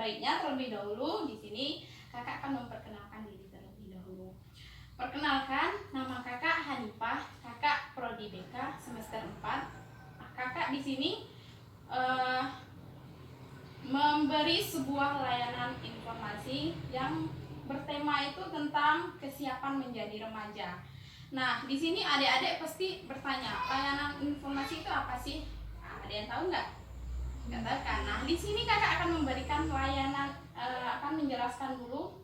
baiknya terlebih dahulu di sini kakak akan memperkenalkan diri terlebih dahulu. Perkenalkan, nama kakak Hanifah, kakak prodi BK semester 4. Kakak di sini memberi sebuah layanan informasi yang bertema itu tentang kesiapan menjadi remaja. Nah, di sini adik-adik pasti bertanya, layanan informasi itu apa sih? Ada yang tahu nggak? Nggak tahu kan? Nah, di sini kakak akan memberikan layanan, akan menjelaskan dulu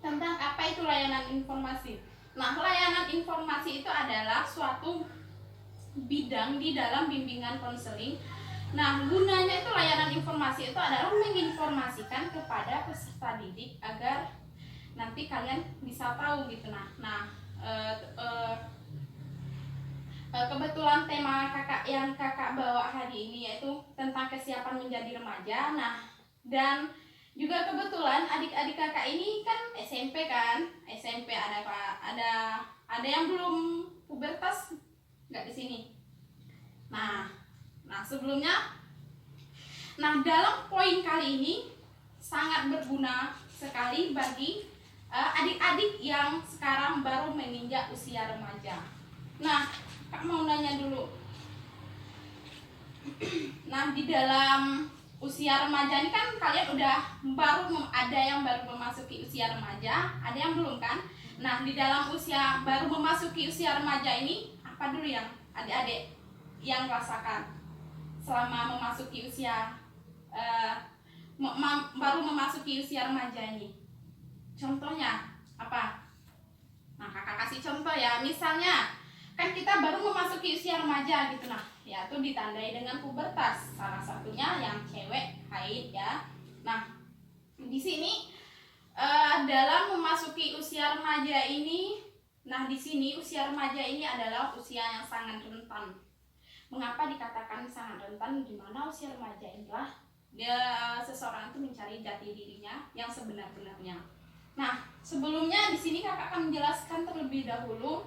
tentang apa itu layanan informasi. Nah, layanan informasi itu adalah suatu bidang di dalam bimbingan konseling. Nah, gunanya itu layanan informasi itu adalah menginformasikan kepada peserta didik agar nanti kalian bisa tahu gitu. Kebetulan tema kakak yang kakak bawa hari ini yaitu tentang kesiapan menjadi remaja. Nah, dan juga kebetulan adik-adik kakak ini kan SMP kan, SMP ada yang belum pubertas nggak di sini. Nah sebelumnya, dalam poin kali ini sangat berguna sekali bagi adik-adik yang sekarang baru menginjak usia remaja. Nah, kak mau nanya dulu. Nah, di dalam usia remaja ini kan kalian udah ada yang baru memasuki usia remaja, ada yang belum kan? Nah, di dalam usia baru memasuki usia remaja ini apa dulu yang adik-adik yang rasakan selama memasuki usia baru memasuki usia remaja ini? Contohnya apa? Nah, kakak kasih contoh ya. Misalnya kan kita baru memasuki usia remaja gitu, yaitu ditandai dengan pubertas. Salah satunya yang cewek haid ya. Nah, di sini dalam memasuki usia remaja ini, di sini usia remaja ini adalah usia yang sangat rentan. Mengapa dikatakan sangat rentan? Di mana usia remaja inilah seseorang itu mencari jati dirinya yang sebenar-benarnya. Nah, sebelumnya di sini kakak akan menjelaskan terlebih dahulu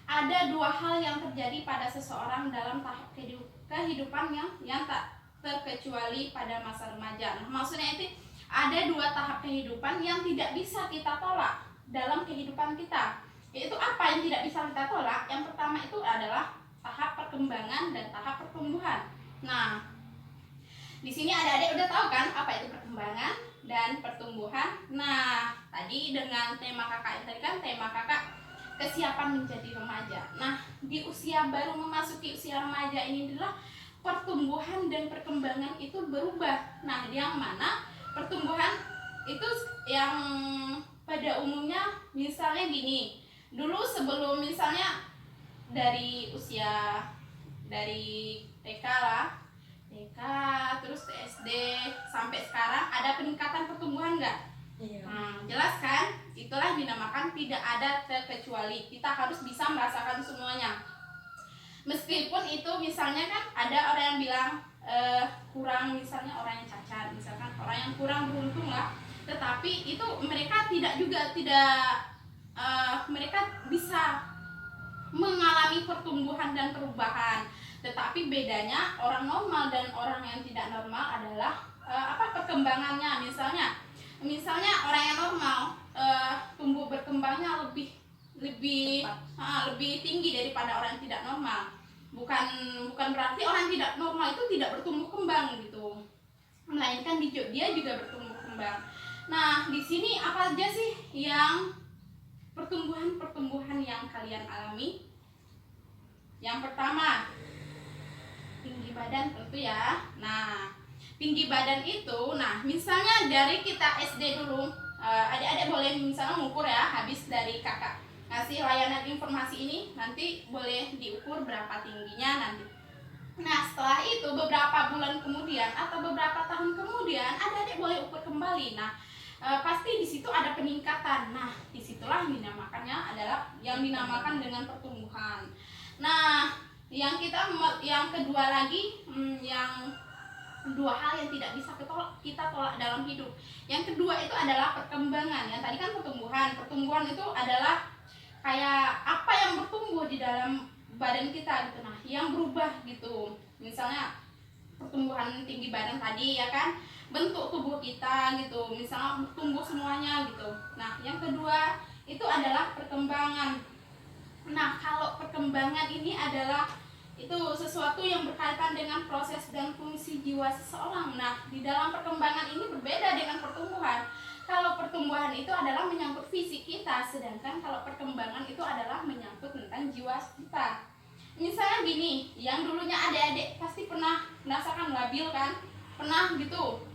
ada dua hal yang terjadi pada seseorang dalam tahap kehidupan yang tak terkecuali pada masa remaja. Nah, maksudnya itu ada dua tahap kehidupan yang tidak bisa kita tolak dalam kehidupan kita. Yaitu apa yang tidak bisa kita tolak? Yang pertama itu adalah tahap perkembangan dan tahap pertumbuhan. Nah, di sini adik-adik udah tahu kan apa itu perkembangan dan pertumbuhan. Nah, tadi dengan tema kakak tadi kan tema kakak kesiapan menjadi remaja. Nah, di usia baru memasuki usia remaja ini adalah pertumbuhan dan perkembangan itu berubah. Nah, yang mana pertumbuhan itu yang pada umumnya misalnya gini. Dulu sebelum misalnya dari usia dari TK lah, TK terus SD sampai sekarang ada peningkatan pertumbuhan nggak? Iya. Jelas kan? Itulah dinamakan tidak ada terkecuali. Kita harus bisa merasakan semuanya. Meskipun itu misalnya kan ada orang yang bilang kurang, misalnya orang yang cacat, misalkan orang yang kurang beruntung lah. Tetapi itu mereka mereka bisa mengalami pertumbuhan dan perubahan. Tetapi bedanya orang normal dan orang yang tidak normal adalah perkembangannya. Misalnya orang yang normal tumbuh berkembangnya lebih tinggi daripada orang yang tidak normal. Bukan berarti orang yang tidak normal itu tidak bertumbuh kembang gitu, melainkan dia juga bertumbuh kembang. Nah, di sini apa aja sih yang pertumbuhan yang kalian alami? Yang pertama, tinggi badan tentu ya. Nah, tinggi badan itu, misalnya dari kita SD dulu, adik-adik boleh misalnya mengukur ya, habis dari kakak ngasih layanan informasi ini, nanti boleh diukur berapa tingginya nanti. Nah, setelah itu beberapa bulan kemudian atau beberapa tahun kemudian, adik-adik boleh ukur kembali. Nah, pasti di situ ada peningkatan. Nah, disitulah yang dinamakan dengan pertumbuhan. Nah, yang kedua lagi, yang dua hal yang tidak bisa kita tolak dalam hidup. Yang kedua itu adalah perkembangan. Yang tadi kan pertumbuhan. Pertumbuhan itu adalah kayak apa yang bertumbuh di dalam badan kita gitu. Nah, yang berubah gitu. Misalnya pertumbuhan tinggi badan tadi ya kan, bentuk tubuh kita gitu, misalnya tumbuh semuanya gitu. Nah yang kedua itu adalah perkembangan. Nah kalau perkembangan ini adalah itu sesuatu yang berkaitan dengan proses dan fungsi jiwa seseorang. Nah di dalam perkembangan ini berbeda dengan pertumbuhan. Kalau pertumbuhan itu adalah menyangkut fisik kita, sedangkan kalau perkembangan itu adalah menyangkut tentang jiwa kita. Misalnya gini, yang dulunya adik-adik pasti pernah merasakan labil kan, pernah gitu.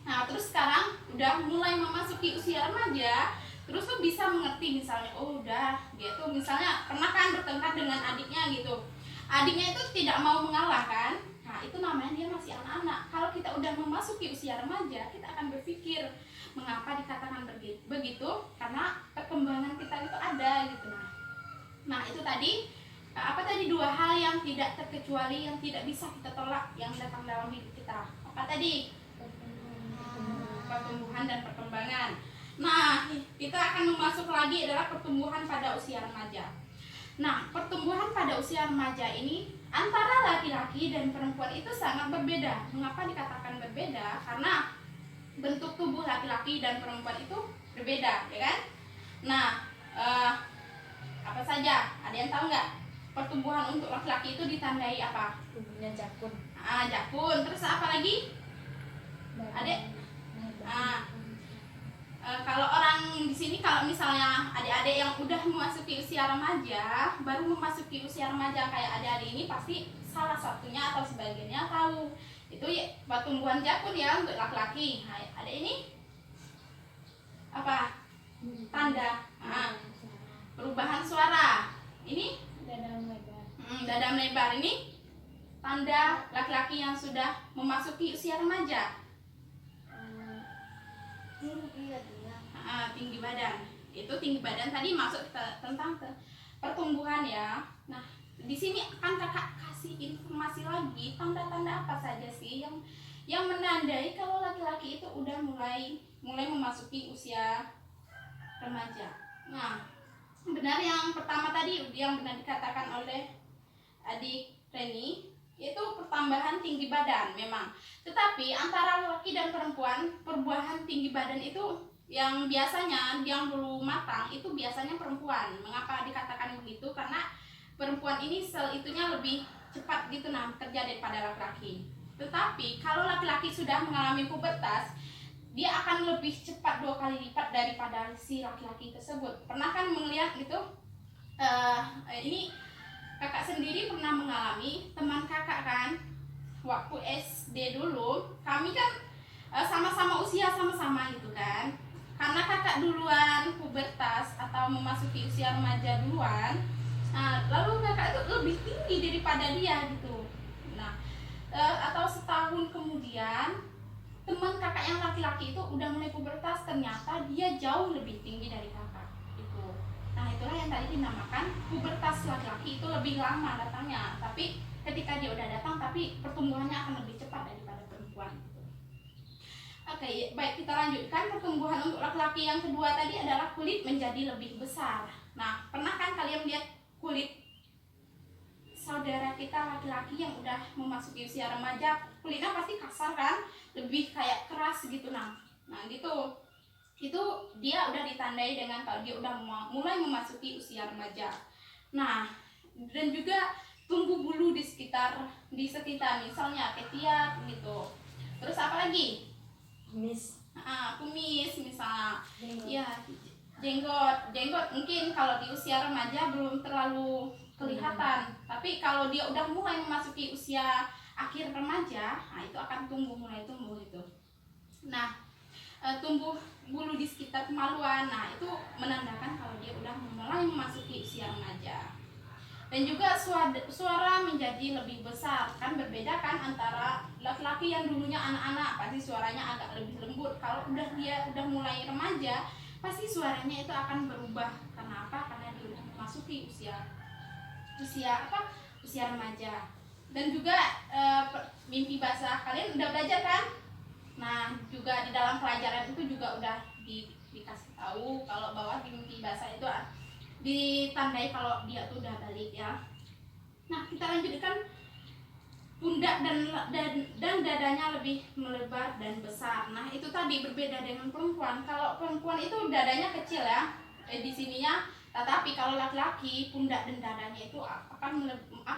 Nah terus sekarang udah mulai memasuki usia remaja, terus tuh bisa mengerti misalnya, oh udah dia tuh misalnya pernah kan bertengkar dengan adiknya gitu, adiknya itu tidak mau mengalah kan. Nah itu namanya dia masih anak-anak. Kalau kita udah memasuki usia remaja, kita akan berpikir mengapa dikatakan begitu, karena perkembangan kita itu ada gitu. Nah itu tadi apa tadi, dua hal yang tidak terkecuali, yang tidak bisa kita tolak, yang datang dalam hidup kita. Apa tadi? Pertumbuhan dan perkembangan. Nah kita akan masuk lagi adalah pertumbuhan pada usia remaja. Nah pertumbuhan pada usia remaja ini antara laki-laki dan perempuan itu sangat berbeda. Mengapa dikatakan berbeda? Karena bentuk tubuh laki-laki dan perempuan itu berbeda, ya kan? Nah, apa saja? Ada yang tahu nggak? Pertumbuhan untuk laki-laki itu ditandai apa? Tubuhnya jakun. Jakun. Terus apa lagi? Adek? Kalau orang di sini, kalau misalnya adik-adik yang udah memasuki usia remaja, baru memasuki usia remaja kayak adik-adik ini, pasti salah satunya atau sebagiannya tahu. Itu ya pertumbuhan jakun ya untuk laki-laki. Nah, ada ini apa? Tanda perubahan suara. Ini Dada melebar. Dada melebar ini tanda laki-laki yang sudah memasuki usia remaja. Tinggi badan. Itu tinggi badan tadi masuk tentang pertumbuhan ya. Nah, di sini akan kakak kasih informasi lagi tanda-tanda apa saja sih yang menandai kalau laki-laki itu udah mulai memasuki usia remaja. Nah, benar yang pertama tadi yang benar dikatakan oleh adik Reni, itu pertambahan tinggi badan memang. Tetapi antara laki dan perempuan, perubahan tinggi badan itu yang biasanya yang dulu matang itu biasanya perempuan. Mengapa dikatakan begitu? Karena perempuan ini sel itunya lebih cepat gitu kerja daripada laki-laki. Tetapi kalau laki-laki sudah mengalami pubertas, dia akan lebih cepat 2 kali lipat daripada si laki-laki tersebut. Pernah kan melihat gitu? Ini kakak sendiri pernah mengalami, teman kakak kan, waktu SD dulu, kami kan sama-sama usia sama-sama gitu kan. Karena kakak duluan pubertas atau memasuki usia remaja duluan, lalu kakak itu lebih tinggi daripada dia gitu. Nah, atau setahun kemudian teman kakak yang laki-laki itu udah mulai pubertas, ternyata dia jauh lebih tinggi dari kakak itu. Nah itulah yang tadi dinamakan pubertas laki-laki itu lebih lama datangnya, tapi ketika dia udah datang tapi pertumbuhannya akan lebih cepat daripada perempuan. Oke, baik, kita lanjutkan. Pertumbuhan untuk laki-laki yang kedua tadi adalah kulit menjadi lebih besar. Nah, pernah kan kalian lihat kulit saudara kita laki-laki yang udah memasuki usia remaja, kulitnya pasti kasar kan, lebih kayak keras gitu. Nah gitu, itu dia udah ditandai dengan kalau dia udah mulai memasuki usia remaja. Nah, dan juga tumbuh bulu di sekitar misalnya ketiak gitu. Terus apa lagi? Kumis. Kumis misalnya. Ya, jenggot mungkin kalau di usia remaja belum terlalu kelihatan, tapi kalau dia udah mulai memasuki usia akhir remaja, nah itu akan mulai tumbuh itu. Nah, tumbuh bulu di sekitar kemaluan, nah itu menandakan kalau dia udah mulai memasuki usia remaja. Dan juga suara menjadi lebih besar, kan berbeda kan antara laki-laki yang dulunya anak-anak, pasti suaranya agak lebih lembut. Kalau dia udah mulai remaja, pasti suaranya itu akan berubah. Karena apa? Karena dia udah memasuki usia remaja. Dan juga mimpi basah, kalian udah belajar kan? Nah, juga di dalam pelajaran itu juga udah dikasih tahu kalau bahwa di mimpi basah itu ditandai kalau dia tuh udah balik ya. Nah, kita lanjutkan pundak dan dadanya lebih melebar dan besar. Nah, itu tadi berbeda dengan perempuan. Kalau perempuan itu dadanya kecil ya, di sininya. Tetapi kalau laki-laki pundak dan dadanya itu